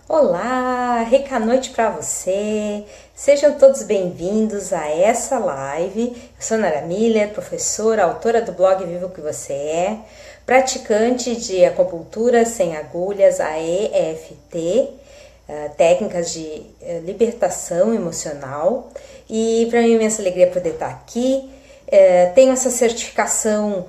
Olá, rica noite para você. Sejam todos bem-vindos a essa live. Eu sou Nara Miller, professora, autora do blog Viva o que Você É, praticante de acupuntura sem agulhas, a EFT, técnicas de libertação emocional. E para mim é imensa alegria poder estar aqui. Tenho essa certificação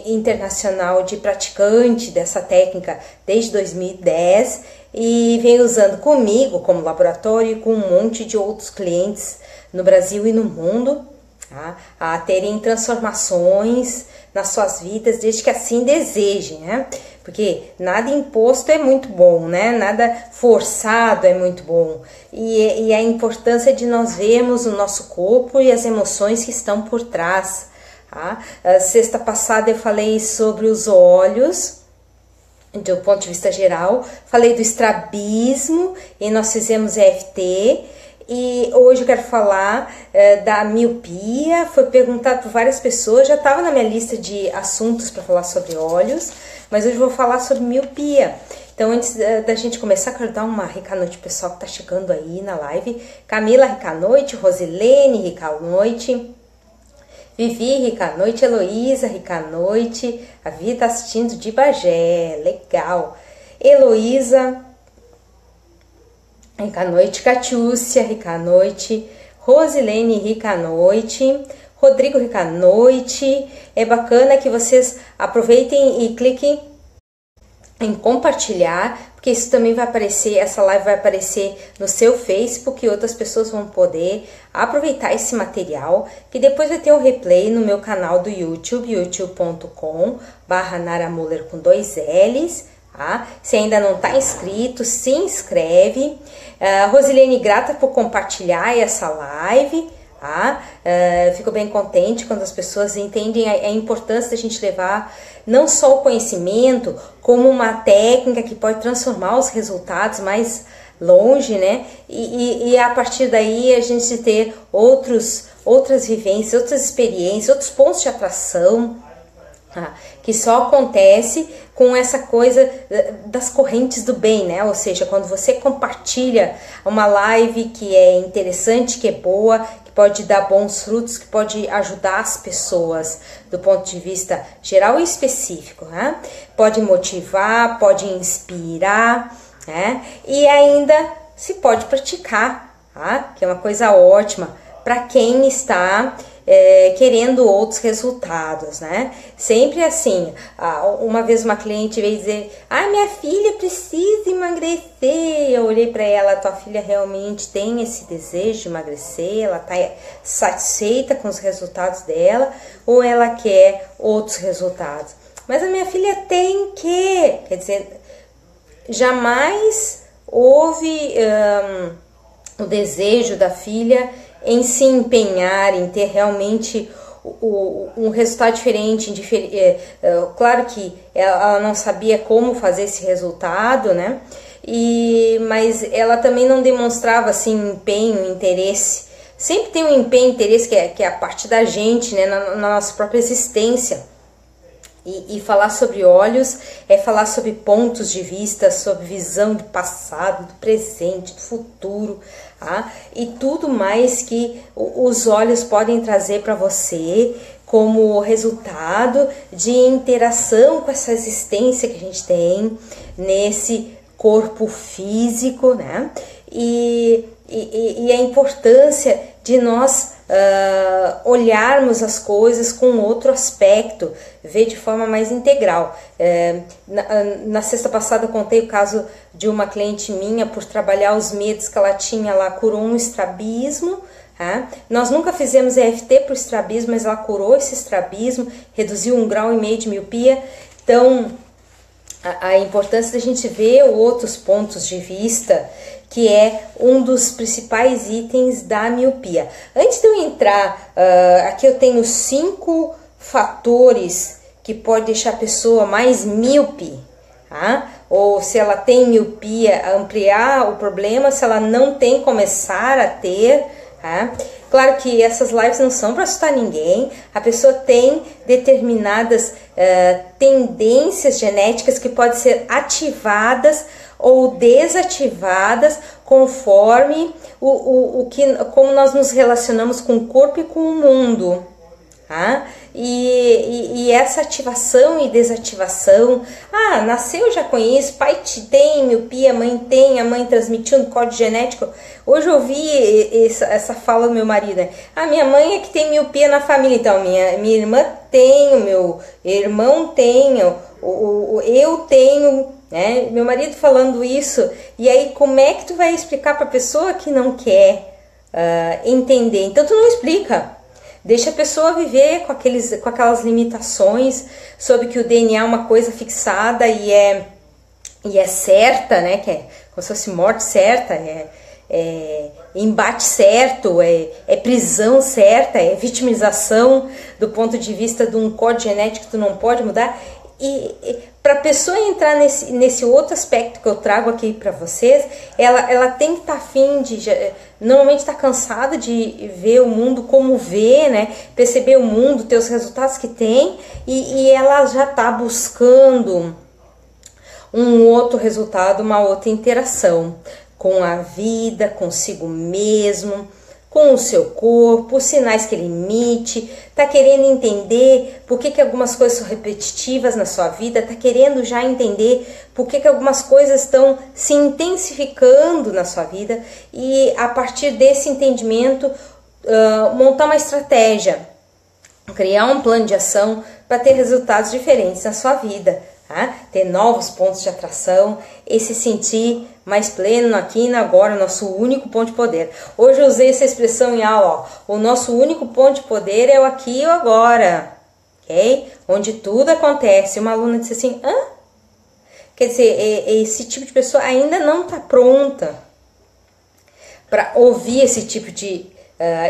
internacional de praticante dessa técnica desde 2010 e venho usando comigo como laboratório e com um monte de outros clientes no Brasil e no mundo, tá? A terem transformações nas suas vidas desde que assim desejem, né? Porque nada imposto é muito bom, né? Nada forçado é muito bom. E a importância de nós vermos o nosso corpo e as emoções que estão por trás. Tá? Sexta passada eu falei sobre os olhos, do ponto de vista geral. Falei do estrabismo e nós fizemos EFT. E hoje eu quero falar da miopia. Foi perguntado por várias pessoas, já estava na minha lista de assuntos para falar sobre olhos, mas hoje eu vou falar sobre miopia. Então, antes da gente começar, quero dar uma rica noite pro pessoal que está chegando aí na live. Camila, rica noite. Rosilene, rica noite. Vivi, rica noite. Heloísa, rica noite. A Via está assistindo de Bagé, legal. Heloísa, rica noite. Catiúcia, rica noite. Rosilene, rica noite. Rodrigo, rica noite. É bacana que vocês aproveitem e cliquem em compartilhar, porque isso também vai aparecer, essa live vai aparecer no seu Facebook e outras pessoas vão poder aproveitar esse material, que depois vai ter um replay no meu canal do YouTube, youtube.com/naramuller com 2 L's. Tá? Se ainda não está inscrito, se inscreve. Rosilene, grata por compartilhar essa live. Tá? Fico bem contente quando as pessoas entendem a importância da gente levar não só o conhecimento, como uma técnica que pode transformar os resultados mais longe, né? E a partir daí a gente ter outras vivências, outras experiências, outros pontos de atração, que só acontece com essa coisa das correntes do bem, né? Ou seja, quando você compartilha uma live que é interessante, que é boa, que pode dar bons frutos, que pode ajudar as pessoas do ponto de vista geral e específico, né? Pode motivar, pode inspirar, né? E ainda se pode praticar, tá? Que é uma coisa ótima para quem está querendo outros resultados, né? Sempre assim. Uma vez uma cliente veio dizer: minha filha precisa emagrecer. Eu olhei para ela: tua filha realmente tem esse desejo de emagrecer? Ela está satisfeita com os resultados dela ou ela quer outros resultados? Mas a minha filha tem que, quer dizer, jamais houve o desejo da filha em se empenhar, em ter realmente um resultado diferente. Claro que ela não sabia como fazer esse resultado, né? Mas ela também não demonstrava assim empenho, interesse. Sempre tem um empenho, interesse que é a parte da gente, né? Na nossa própria existência. E falar sobre olhos é falar sobre pontos de vista, sobre visão do passado, do presente, do futuro, tá? E tudo mais que os olhos podem trazer para você como resultado de interação com essa existência que a gente tem nesse corpo físico, né? E a importância de nós olharmos as coisas com outro aspecto, ver de forma mais integral. Na sexta passada eu contei o caso de uma cliente minha, por trabalhar os medos que ela tinha, ela curou um estrabismo. Nós nunca fizemos EFT para o estrabismo, mas ela curou esse estrabismo, reduziu 1,5 grau de miopia. Então, a importância da gente ver outros pontos de vista, que é um dos principais itens da miopia. Antes de eu entrar, aqui eu tenho 5 fatores que pode deixar a pessoa mais míope, tá? Ou se ela tem miopia, ampliar o problema, se ela não tem, começar a ter, tá? Claro que essas lives não são para assustar ninguém. A pessoa tem determinadas tendências genéticas que podem ser ativadas ou desativadas conforme como nós nos relacionamos com o corpo e com o mundo. Tá? E essa ativação e desativação, nasceu já com isso, pai tem miopia, mãe tem, a mãe transmitiu no código genético. Hoje eu ouvi essa fala do meu marido, né? Minha mãe é que tem miopia na família, então minha irmã tem, o meu irmão tem, eu tenho, né? Meu marido falando isso, e aí como é que tu vai explicar para a pessoa que não quer entender? Então tu não explica. Deixa a pessoa viver com aquelas limitações sobre que o DNA é uma coisa fixada e é certa, né? Que é como se fosse morte certa, embate certo, é prisão certa, é vitimização do ponto de vista de um código genético que tu não pode mudar. E para a pessoa entrar nesse outro aspecto que eu trago aqui para vocês, ela tem que estar afim de... Normalmente está cansada de ver o mundo como vê, né? Perceber o mundo, ter os resultados que tem, e ela já está buscando um outro resultado, uma outra interação com a vida, consigo mesmo, com o seu corpo, os sinais que ele emite, tá querendo entender por que algumas coisas são repetitivas na sua vida, tá querendo já entender por que algumas coisas estão se intensificando na sua vida, e a partir desse entendimento montar uma estratégia, criar um plano de ação para ter resultados diferentes na sua vida, tá? Ter novos pontos de atração e se sentir mais pleno no aqui e no agora, nosso único ponto de poder. Hoje eu usei essa expressão em aula, o nosso único ponto de poder é o aqui e o agora, ok? Onde tudo acontece. Uma aluna disse assim, quer dizer, esse tipo de pessoa ainda não está pronta para ouvir esse tipo de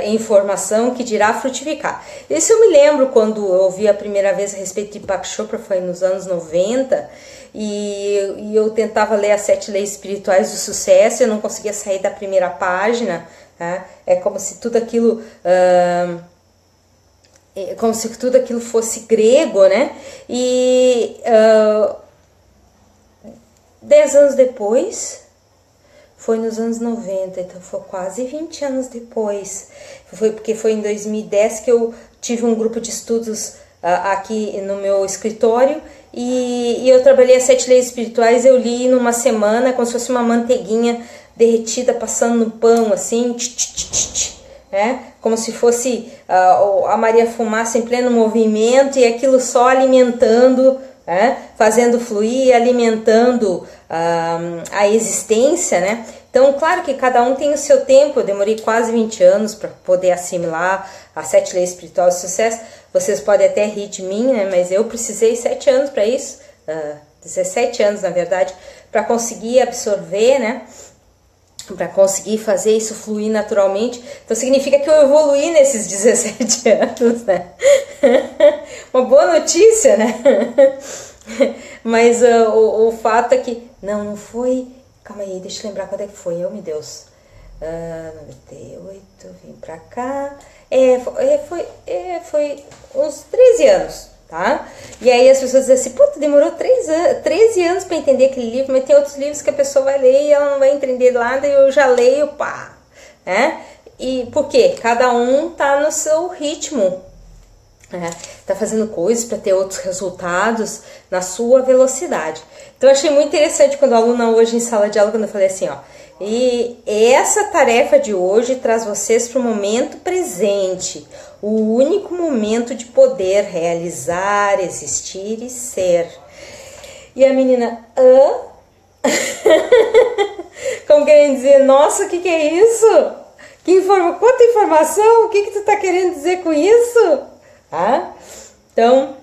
informação que dirá frutificar. Isso eu me lembro quando eu ouvi a primeira vez a respeito de Deepak Chopra, foi nos anos 90, e eu tentava ler as 7 leis espirituais do sucesso, eu não conseguia sair da primeira página, tá? É como se tudo aquilo fosse grego, né? E 10 anos depois, foi nos anos 90, então foi quase 20 anos depois, porque foi em 2010 que eu tive um grupo de estudos aqui no meu escritório, e eu trabalhei as 7 leis espirituais, eu li numa semana, como se fosse uma manteiguinha derretida passando no pão, assim, né? Como se fosse a Maria Fumaça em pleno movimento, e aquilo só alimentando, fazendo fluir, alimentando a existência, né? Então, claro que cada um tem o seu tempo. Eu demorei quase 20 anos para poder assimilar as 7 leis espirituais do sucesso. Vocês podem até rir de mim, né? Mas eu precisei 7 anos para isso, 17 anos na verdade, para conseguir absorver, né? Para conseguir fazer isso fluir naturalmente. Então significa que eu evoluí nesses 17 anos, né? Uma boa notícia, né? Mas o fato é que não foi... Calma aí, deixa eu lembrar quando é que foi. Meu Deus. 98, vim pra cá. Foi uns 13 anos, tá? E aí as pessoas dizem assim, pô, tu demorou 13 anos para entender aquele livro, mas tem outros livros que a pessoa vai ler e ela não vai entender nada, e eu já leio, pá, né? E por quê? Cada um tá no seu ritmo, né? Tá fazendo coisas para ter outros resultados na sua velocidade. Então eu achei muito interessante quando a aluna hoje em sala de aula, quando eu falei assim, e essa tarefa de hoje traz vocês para o momento presente, o único momento de poder realizar, existir e ser. E a menina, como querendo dizer, nossa, o que é isso? Quanta informação? O que tu tá querendo dizer com isso? Então,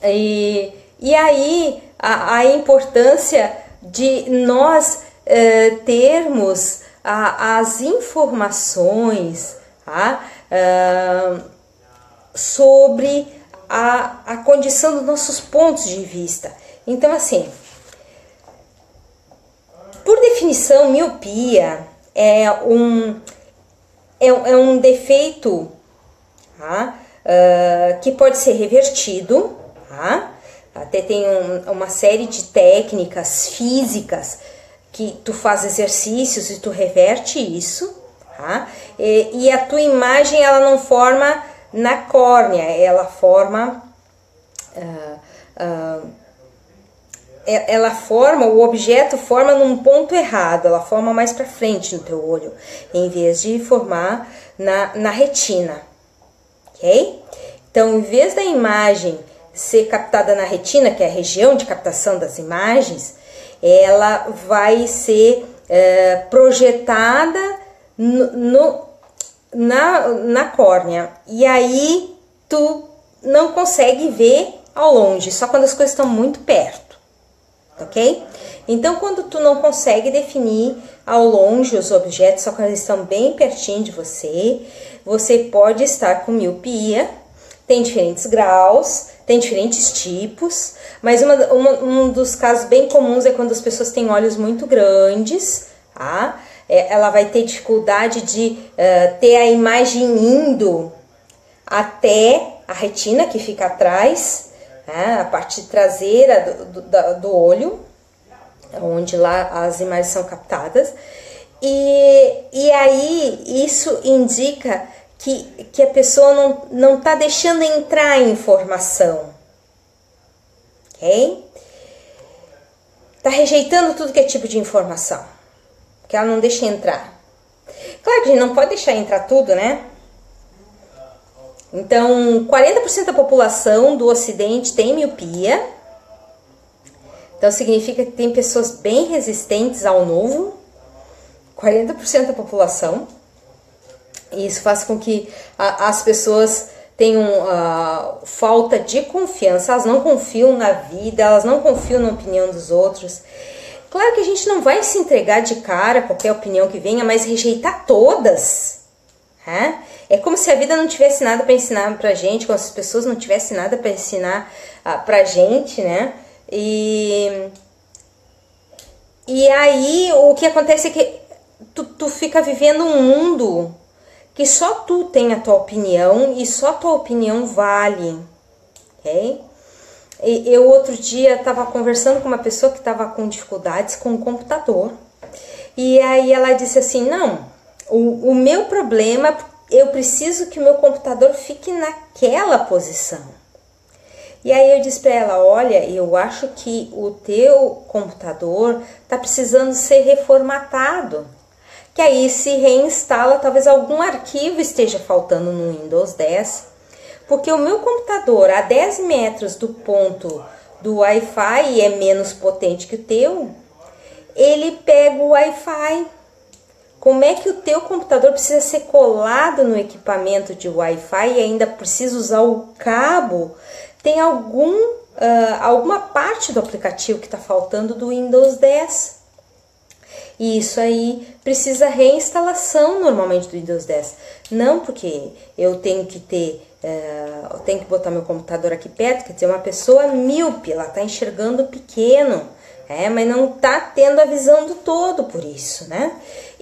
e aí a importância de nós termos as informações sobre a condição dos nossos pontos de vista. Então, assim, por definição, miopia é um defeito que pode ser revertido, Até tem uma série de técnicas físicas que tu faz exercícios e tu reverte isso, tá? E a tua imagem, ela não forma na córnea, ela forma... o objeto forma num ponto errado, ela forma mais para frente no teu olho, em vez de formar na retina, ok? Então, em vez da imagem ser captada na retina, que é a região de captação das imagens, ela vai ser projetada na córnea, e aí tu não consegue ver ao longe, só quando as coisas estão muito perto, ok? Então, quando tu não consegue definir ao longe os objetos, só quando eles estão bem pertinho de você, você pode estar com miopia. Tem diferentes graus, tem diferentes tipos, mas um dos casos bem comuns é quando as pessoas têm olhos muito grandes, tá? Ela vai ter dificuldade de ter a imagem indo até a retina, que fica atrás, né? A parte traseira do olho, onde lá as imagens são captadas, e aí isso indica que a pessoa não está deixando entrar a informação, ok? Está rejeitando tudo que é tipo de informação, porque ela não deixa entrar. Claro que a gente não pode deixar entrar tudo, né? Então, 40% da população do Ocidente tem miopia. Então, significa que tem pessoas bem resistentes ao novo. 40% da população. E isso faz com que as pessoas tenham falta de confiança. Elas não confiam na vida, elas não confiam na opinião dos outros. Claro que a gente não vai se entregar de cara a qualquer opinião que venha, mas rejeitar todas. É como se a vida não tivesse nada para ensinar pra gente, como se as pessoas não tivessem nada para ensinar pra gente, né? E aí o que acontece é que tu fica vivendo um mundo que só tu tem a tua opinião e só tua opinião vale, ok? Eu outro dia estava conversando com uma pessoa que estava com dificuldades com o computador, e aí ela disse assim, não, o meu problema, eu preciso que o meu computador fique naquela posição. E aí eu disse para ela, olha, eu acho que o teu computador está precisando ser reformatado, que aí se reinstala, talvez algum arquivo esteja faltando no Windows 10, porque o meu computador a 10 metros do ponto do Wi-Fi e é menos potente que o teu, ele pega o Wi-Fi. Como é que o teu computador precisa ser colado no equipamento de Wi-Fi e ainda precisa usar o cabo? Tem alguma parte do aplicativo que está faltando do Windows 10. E isso aí precisa reinstalação normalmente do Windows 10. Não porque eu tenho que eu tenho que botar meu computador aqui perto, quer dizer, uma pessoa míope, ela está enxergando pequeno, mas não está tendo a visão do todo por isso, né?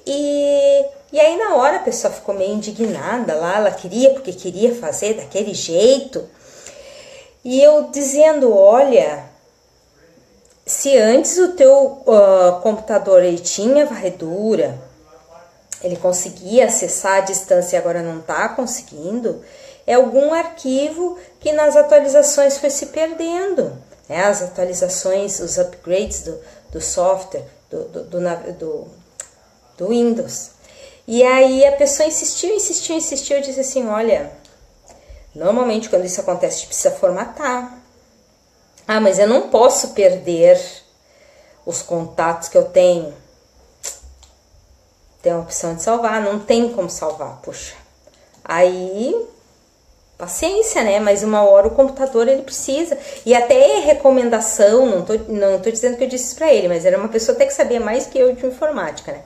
E aí na hora a pessoa ficou meio indignada lá, ela porque queria fazer daquele jeito. E eu dizendo, olha, se antes o teu computador ele tinha varredura, ele conseguia acessar a distância e agora não está conseguindo, é algum arquivo que nas atualizações foi se perdendo. As atualizações, os upgrades do software, do Windows. E aí a pessoa insistiu, eu disse assim, olha, normalmente quando isso acontece a gente precisa formatar. Ah, mas eu não posso perder os contatos que eu tenho. Tem a opção de salvar, não tem como salvar, puxa. Aí, paciência, né? Mas uma hora o computador ele precisa. E até recomendação, não tô dizendo que eu disse isso pra ele, mas era uma pessoa até que sabia mais que eu de informática, né?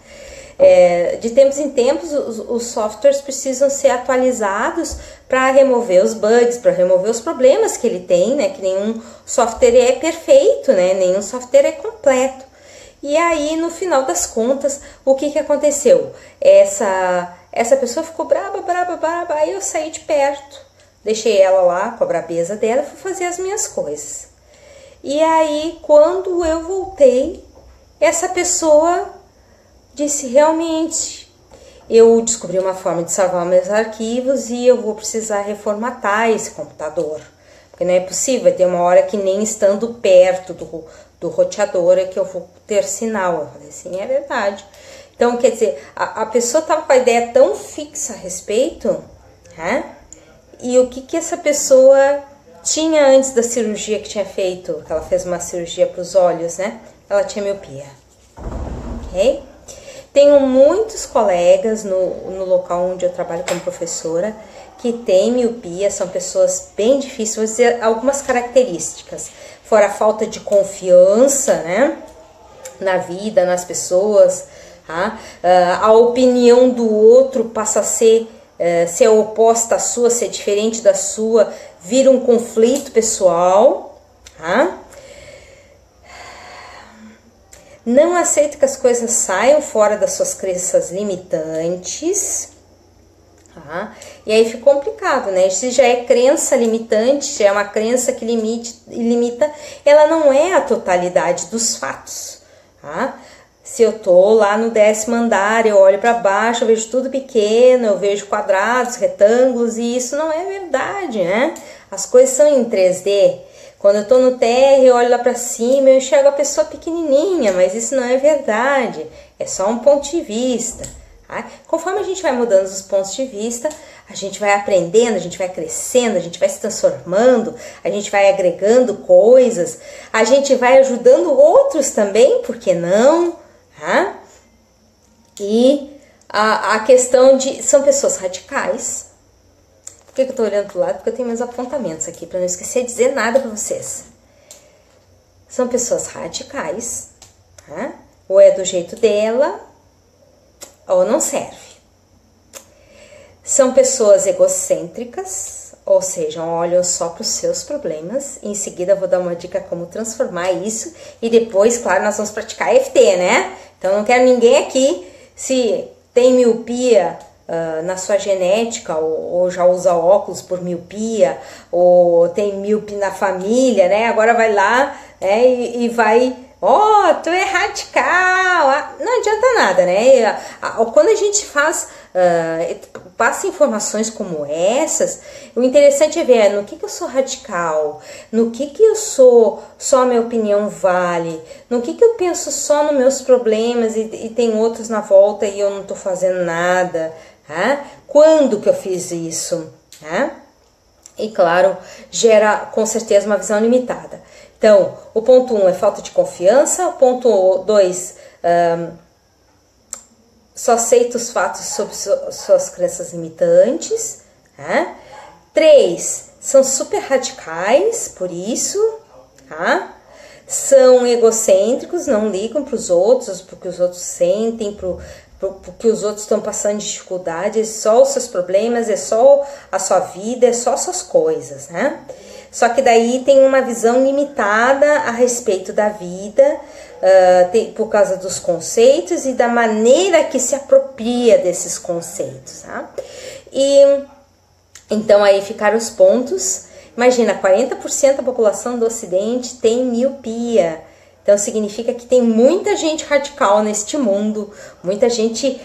De tempos em tempos os softwares precisam ser atualizados para remover os bugs, para remover os problemas que ele tem, né? Que nenhum software é perfeito, né? Nenhum software é completo. E aí, no final das contas, o que aconteceu? Essa pessoa ficou braba, aí eu saí de perto. Deixei ela lá com a brabeza dela e fui fazer as minhas coisas. E aí, quando eu voltei, essa pessoa disse, realmente, eu descobri uma forma de salvar meus arquivos e eu vou precisar reformatar esse computador. Porque não é possível, vai ter uma hora que nem estando perto do roteador é que eu vou ter sinal. Eu falei assim, é verdade. Então, quer dizer, a pessoa estava com a ideia tão fixa a respeito, né? E o que essa pessoa tinha antes da cirurgia que tinha feito, que ela fez uma cirurgia para os olhos, né? Ela tinha miopia, ok? Tenho muitos colegas no local onde eu trabalho como professora que têm miopia, são pessoas bem difíceis, vou dizer algumas características, fora a falta de confiança, né, na vida, nas pessoas, tá? A opinião do outro passa a ser oposta à sua, ser diferente da sua, vira um conflito pessoal, tá? Não aceita que as coisas saiam fora das suas crenças limitantes, tá? E aí fica complicado, né? Se já é crença limitante, já é uma crença que limita, ela não é a totalidade dos fatos, tá? Se eu tô lá no 10º andar, eu olho para baixo, eu vejo tudo pequeno, eu vejo quadrados, retângulos, e isso não é verdade, né? As coisas são em 3D. Quando eu tô no térreo, eu olho lá para cima, eu enxergo a pessoa pequenininha, mas isso não é verdade, é só um ponto de vista. Tá? Conforme a gente vai mudando os pontos de vista, a gente vai aprendendo, a gente vai crescendo, a gente vai se transformando, a gente vai agregando coisas, a gente vai ajudando outros também, por que não? Tá? E a questão de... São pessoas radicais. Por que eu tô olhando pro lado? Porque eu tenho meus apontamentos aqui, para não esquecer de dizer nada para vocês. São pessoas radicais, tá? Ou é do jeito dela, ou não serve. São pessoas egocêntricas, ou seja, olham só para os seus problemas. Em seguida eu vou dar uma dica como transformar isso. E depois, claro, nós vamos praticar EFT, né? Então não quero ninguém aqui, se tem miopia na sua genética, ou já usa óculos por miopia, ou tem míope na família, né? Agora vai lá, né, e vai... Oh, tu é radical! Não adianta nada, né? Quando a gente passa informações como essas, o interessante é ver no que eu sou radical, no que eu sou, só a minha opinião vale, no que eu penso só nos meus problemas e tem outros na volta e eu não tô fazendo nada, tá? Quando que eu fiz isso, tá? E claro, gera com certeza uma visão limitada. Então, o ponto 1 é falta de confiança, o ponto 2, só aceita os fatos sobre suas crenças limitantes, né? 3, são super radicais, por isso, tá? São egocêntricos, não ligam para os outros, porque os outros sentem, porque os outros estão passando dificuldades, é só os seus problemas, é só a sua vida, é só as suas coisas, né? Só que daí tem uma visão limitada a respeito da vida, por causa dos conceitos e da maneira que se apropria desses conceitos, tá? E então aí ficaram os pontos. Imagina, 40% da população do Ocidente tem miopia. Então significa que tem muita gente radical neste mundo, muita gente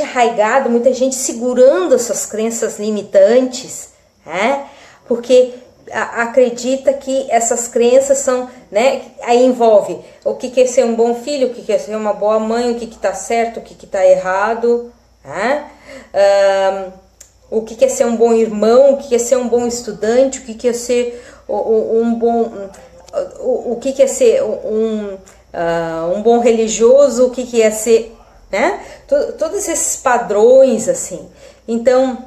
arraigada, muita gente segurando as suas crenças limitantes, né? Porque acredita que essas crenças são, né? Aí envolve o que é ser um bom filho, o que é ser uma boa mãe, o que está certo, o que está errado, né? O que é ser um bom irmão, o que é ser um bom estudante, o que é ser um bom religioso, o que é ser, né? Todos esses padrões assim. Então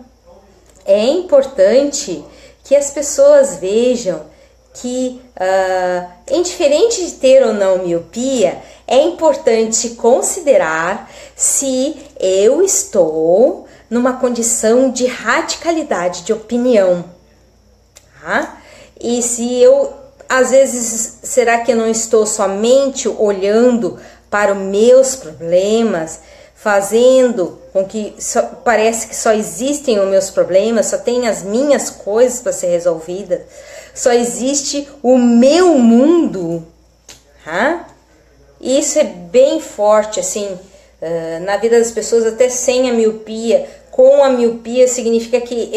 é importante que as pessoas vejam que, indiferente de ter ou não miopia, é importante considerar se eu estou numa condição de radicalidade de opinião, tá? E se eu, às vezes, será que eu não estou somente olhando para os meus problemas, fazendo com que parece que só existem os meus problemas, só tem as minhas coisas para ser resolvidas, só existe o meu mundo. Isso é bem forte, assim, na vida das pessoas, até sem a miopia. Com a miopia significa que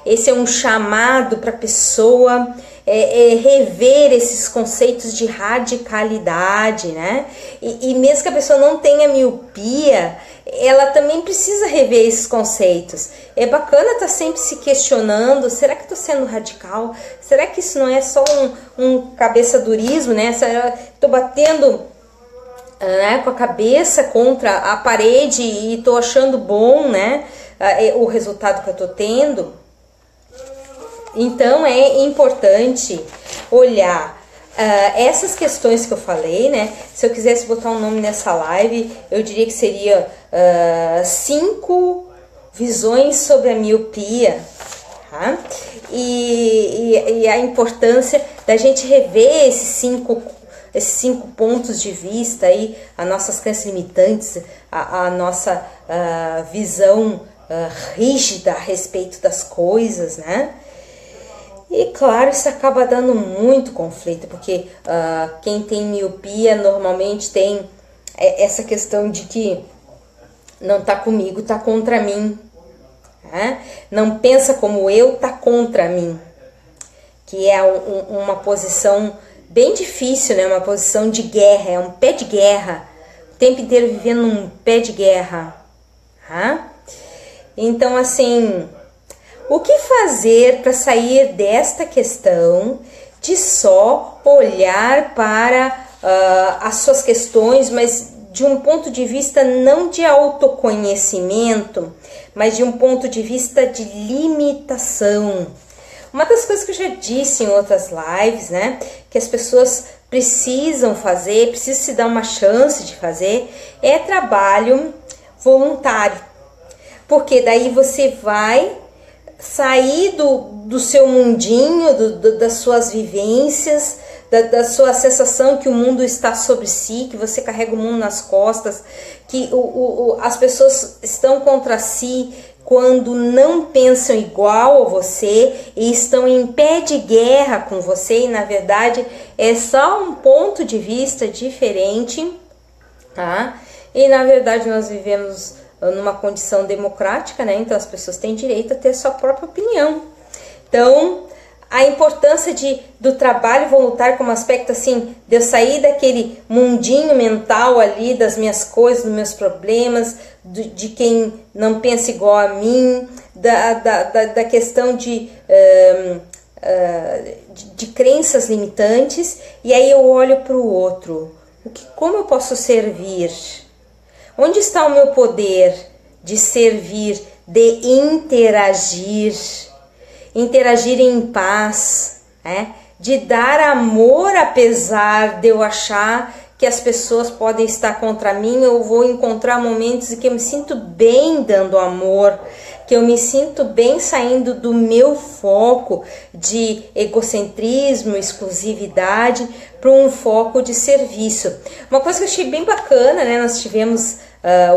esse é um chamado para a pessoa rever esses conceitos de radicalidade, né? E mesmo que a pessoa não tenha miopia, ela também precisa rever esses conceitos. É bacana estar sempre se questionando, será que estou sendo radical? Será que isso não é só um cabeçadurismo, né? Estou batendo, né, com a cabeça contra a parede e estou achando bom, né, o resultado que eu estou tendo. Então é importante olhar essas questões que eu falei, né? Se eu quisesse botar um nome nessa live, eu diria que seria 5 visões sobre a miopia, tá? E a importância da gente rever esses cinco pontos de vista aí, as nossas crenças limitantes, a nossa visão rígida a respeito das coisas, né? E claro, isso acaba dando muito conflito, porque quem tem miopia normalmente tem essa questão de que não tá comigo, tá contra mim, né? Não pensa como eu, tá contra mim, que é uma posição bem difícil, né? Uma posição de guerra, é um pé de guerra, o tempo inteiro vivendo um pé de guerra. Então, assim, o que fazer para sair desta questão de só olhar para as suas questões, mas de um ponto de vista não de autoconhecimento, mas de um ponto de vista de limitação? Uma das coisas que eu já disse em outras lives, né, que as pessoas precisam fazer, precisam se dar uma chance de fazer, é trabalho voluntário. Porque daí você vai sair do seu mundinho, das suas vivências, da sua sensação que o mundo está sobre si, que você carrega o mundo nas costas, que as pessoas estão contra si quando não pensam igual a você e estão em pé de guerra com você, e na verdade é só um ponto de vista diferente, tá? E na verdade nós vivemos numa condição democrática, né? Então as pessoas têm direito a ter a sua própria opinião. Então a importância do trabalho voluntário como aspecto assim, de eu sair daquele mundinho mental ali, das minhas coisas, dos meus problemas, de quem não pensa igual a mim, da questão de crenças limitantes, e aí eu olho para o outro. Como eu posso servir? Onde está o meu poder de servir, de interagir em paz, né? De dar amor apesar de eu achar que as pessoas podem estar contra mim? Eu vou encontrar momentos em que eu me sinto bem dando amor, que eu me sinto bem saindo do meu foco de egocentrismo, exclusividade, para um foco de serviço. Uma coisa que eu achei bem bacana, né? Nós tivemos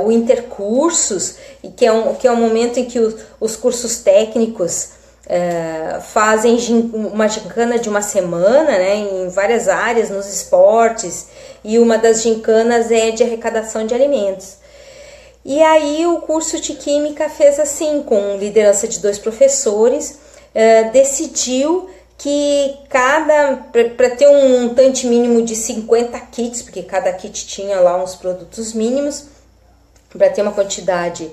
o Intercursos, que é um momento em que os cursos técnicos fazem uma gincana de uma semana, né, em várias áreas, nos esportes, e uma das gincanas é de arrecadação de alimentos. E aí o curso de Química fez assim, com liderança de 2 professores, decidiu que para ter um montante mínimo de 50 kits, porque cada kit tinha lá uns produtos mínimos, para ter uma quantidade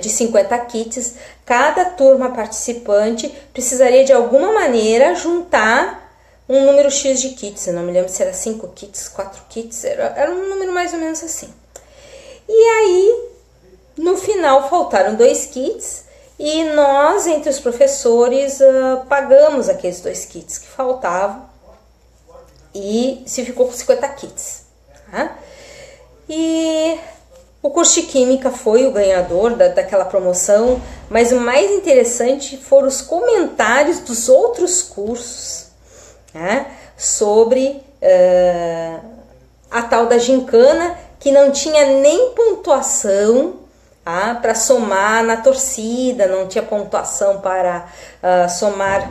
de 50 kits, cada turma participante precisaria de alguma maneira juntar um número X de kits. Eu não me lembro se era 5 kits, 4 kits, era um número mais ou menos assim. E aí, no final, faltaram 2 kits e nós, entre os professores, pagamos aqueles 2 kits que faltavam e se ficou com 50 kits. Tá? E o curso de Química foi o ganhador daquela promoção, mas o mais interessante foram os comentários dos outros cursos, né, sobre a tal da gincana, que não tinha nem pontuação para somar na torcida, não tinha pontuação para somar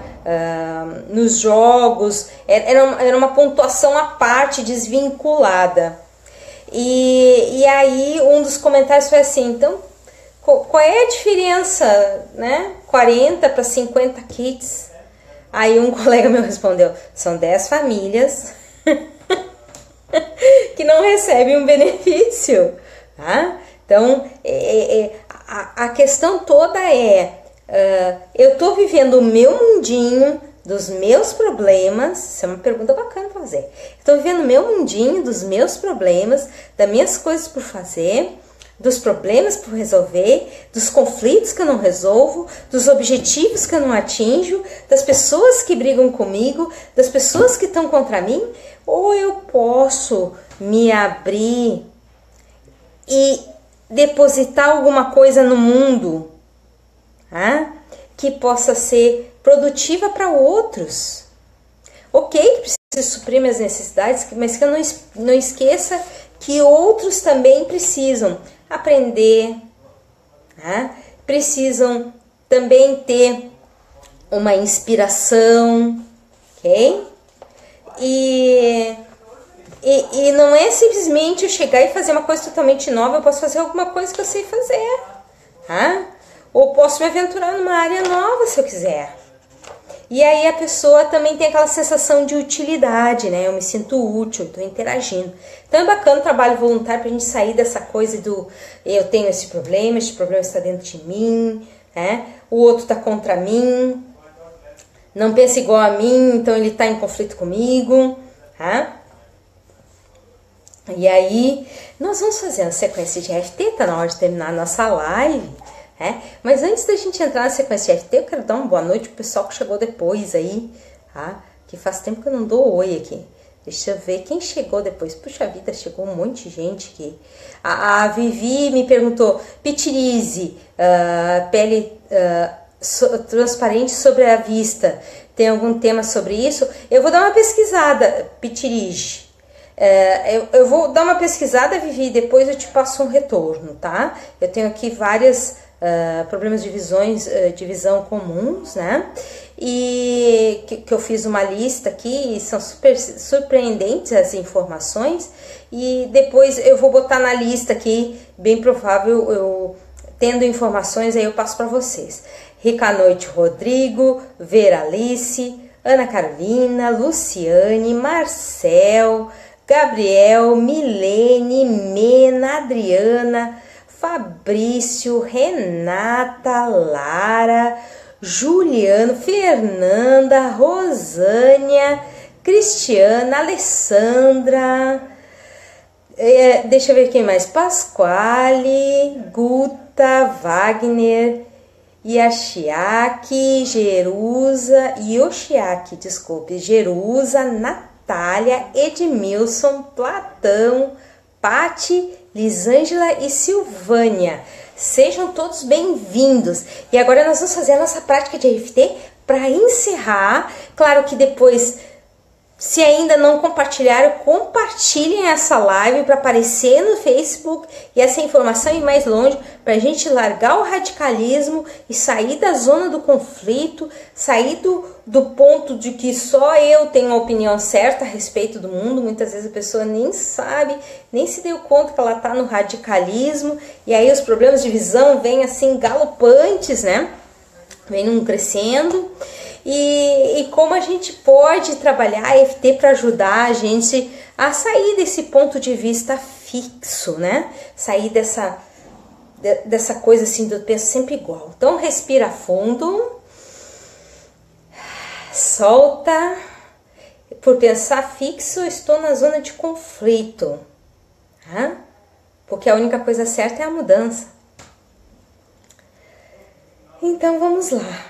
nos jogos, era uma pontuação à parte, desvinculada. E aí um dos comentários foi assim, então qual é a diferença, né? 40 para 50 kits? Aí um colega meu respondeu, são 10 famílias que não recebem um benefício, tá? Então, a questão toda eu tô vivendo o meu mundinho, dos meus problemas, isso é uma pergunta bacana pra fazer. Estou vivendo o meu mundinho, dos meus problemas, das minhas coisas por fazer, dos problemas por resolver, dos conflitos que eu não resolvo, dos objetivos que eu não atinjo, das pessoas que brigam comigo, das pessoas que estão contra mim, ou eu posso me abrir e depositar alguma coisa no mundo, tá? Que possa ser produtiva para outros. Ok, que preciso suprir minhas necessidades, mas que eu não esqueça que outros também precisam aprender, tá? Precisam também ter uma inspiração, ok? E não é simplesmente eu chegar e fazer uma coisa totalmente nova, eu posso fazer alguma coisa que eu sei fazer, tá? Ou posso me aventurar numa área nova se eu quiser. E aí a pessoa também tem aquela sensação de utilidade, né? Eu me sinto útil, estou interagindo. Então é bacana o trabalho voluntário para a gente sair dessa coisa do eu tenho esse problema está dentro de mim, né? O outro está contra mim, não pensa igual a mim, então ele está em conflito comigo, tá? E aí nós vamos fazer uma sequência de EFT, tá na hora de terminar a nossa live. Mas antes da gente entrar na sequência de EFT, eu quero dar uma boa noite pro pessoal que chegou depois aí, tá? Que faz tempo que eu não dou oi aqui. Deixa eu ver quem chegou depois. Puxa vida, chegou um monte de gente aqui. A Vivi me perguntou, pitirize, pele transparente sobre a vista. Tem algum tema sobre isso? Eu vou dar uma pesquisada, pitirize. Eu vou dar uma pesquisada, Vivi, depois eu te passo um retorno, tá? Eu tenho aqui várias problemas de visão comuns, né? E que eu fiz uma lista aqui, e são super surpreendentes as informações, e depois eu vou botar na lista aqui, bem provável, eu tendo informações, aí eu passo para vocês. Rica Noite Rodrigo, Vera Alice, Ana Carolina, Luciane, Marcel, Gabriel, Milene, Mena, Adriana, Fabrício, Renata, Lara, Juliano, Fernanda, Rosânia, Cristiana, Alessandra, deixa eu ver quem mais, Pasquale, Guta, Wagner, Yashiaki, Jerusa, Yoshiaki, desculpe, Jerusa, Natália, Edmilson, Platão, Pati, Lisângela e Silvânia. Sejam todos bem-vindos. E agora nós vamos fazer a nossa prática de EFT para encerrar. Claro que depois, se ainda não compartilharam, compartilhem essa live para aparecer no Facebook e essa informação ir mais longe, para a gente largar o radicalismo e sair da zona do conflito, sair do ponto de que só eu tenho uma opinião certa a respeito do mundo. Muitas vezes a pessoa nem sabe, nem se deu conta que ela está no radicalismo, e aí os problemas de visão vêm assim galopantes, né? Vêm crescendo. E como a gente pode trabalhar a EFT para ajudar a gente a sair desse ponto de vista fixo, né? Sair dessa coisa assim do penso sempre igual. Então respira fundo, solta. Por pensar fixo, eu estou na zona de conflito, tá? Porque a única coisa certa é a mudança. Então vamos lá.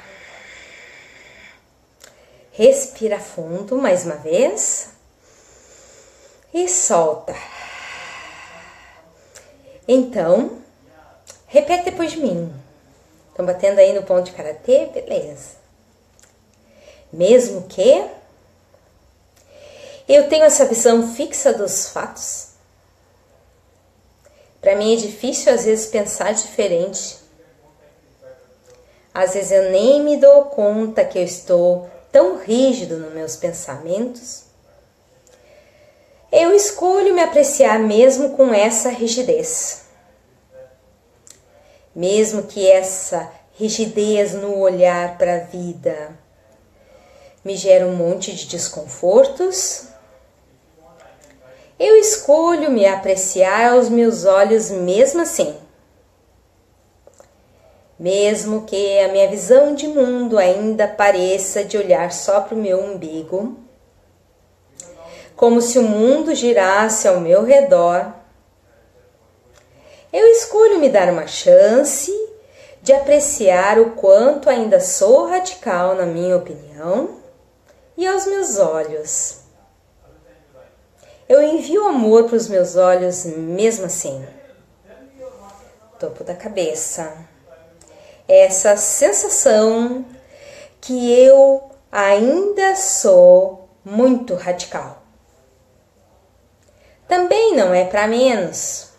Respira fundo mais uma vez e solta. Então, repete depois de mim. Estão batendo aí no ponto de karatê? Beleza. Mesmo que eu tenho essa visão fixa dos fatos, Para mim é difícil às vezes pensar diferente. Às vezes eu nem me dou conta que eu estou tão rígido nos meus pensamentos. Eu escolho me apreciar mesmo com essa rigidez. Mesmo que essa rigidez no olhar para a vida me gere um monte de desconfortos, eu escolho me apreciar aos meus olhos mesmo assim. Mesmo que a minha visão de mundo ainda pareça de olhar só para o meu umbigo, como se o mundo girasse ao meu redor, eu escolho me dar uma chance de apreciar o quanto ainda sou radical na minha opinião e aos meus olhos. Eu envio amor para os meus olhos mesmo assim. Topo da cabeça. Essa sensação que eu ainda sou muito radical. Também não é para menos.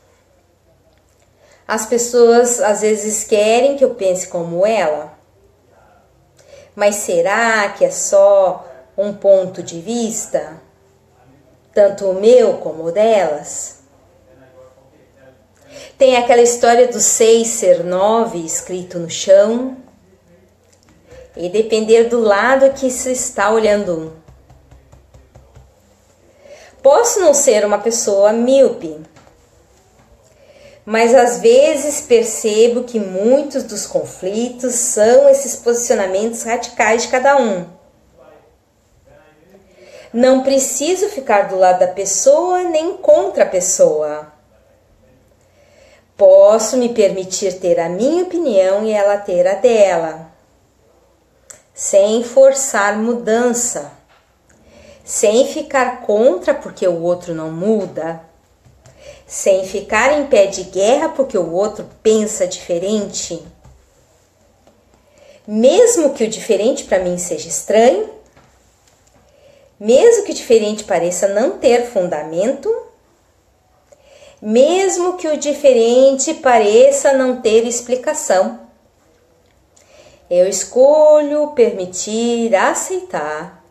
As pessoas às vezes querem que eu pense como ela. Mas será que é só um ponto de vista? Tanto o meu como o delas? Tem aquela história do 6 ser 9 escrito no chão. E depender do lado que se está olhando. Posso não ser uma pessoa míope, mas às vezes percebo que muitos dos conflitos são esses posicionamentos radicais de cada um. Não preciso ficar do lado da pessoa nem contra a pessoa. Posso me permitir ter a minha opinião e ela ter a dela, sem forçar mudança, sem ficar contra porque o outro não muda, sem ficar em pé de guerra porque o outro pensa diferente. Mesmo que o diferente para mim seja estranho, mesmo que o diferente pareça não ter fundamento, mesmo que o diferente pareça não ter explicação, eu escolho permitir, aceitar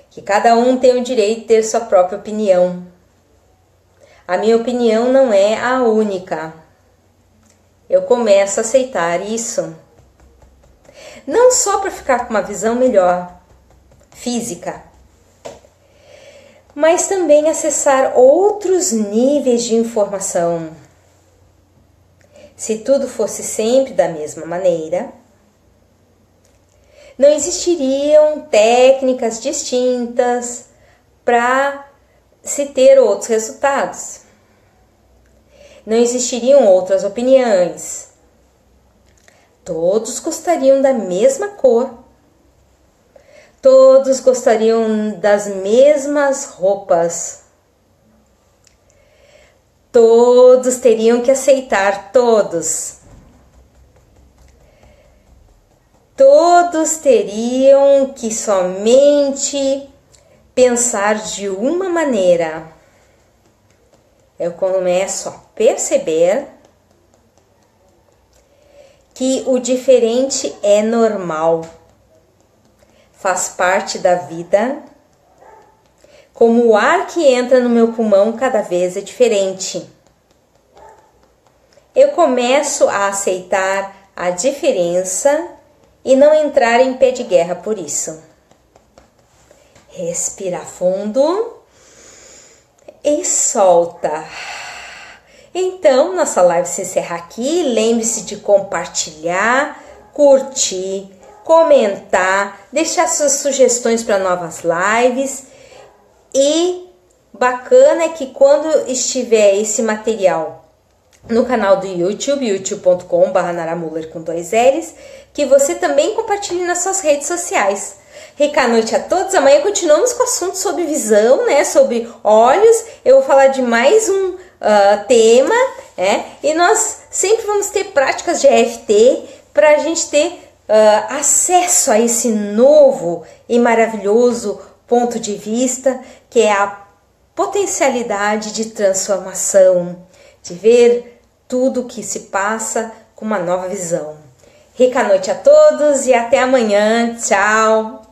que cada um tem o direito de ter sua própria opinião. A minha opinião não é a única. Eu começo a aceitar isso. Não só para ficar com uma visão melhor, física, mas também acessar outros níveis de informação. Se tudo fosse sempre da mesma maneira, não existiriam técnicas distintas para se ter outros resultados. Não existiriam outras opiniões. Todos gostariam da mesma cor. Todos gostariam das mesmas roupas. Todos teriam que aceitar todos. Todos teriam que somente pensar de uma maneira. Eu começo a perceber que o diferente é normal, faz parte da vida, como o ar que entra no meu pulmão cada vez é diferente. Eu começo a aceitar a diferença e não entrar em pé de guerra por isso. Respira fundo e solta. Então, nossa live se encerra aqui. Lembre-se de compartilhar, curtir, comentar, deixar suas sugestões para novas lives. E bacana é que quando estiver esse material no canal do YouTube, youtube.com/naramuller com 2 L's, que você também compartilhe nas suas redes sociais. Rica noite a todos. Amanhã continuamos com o assunto sobre visão, né? Sobre olhos. Eu vou falar de mais um tema, e nós sempre vamos ter práticas de EFT para a gente ter acesso a esse novo e maravilhoso ponto de vista, que é a potencialidade de transformação, de ver tudo que se passa com uma nova visão. Rica noite a todos e até amanhã. Tchau!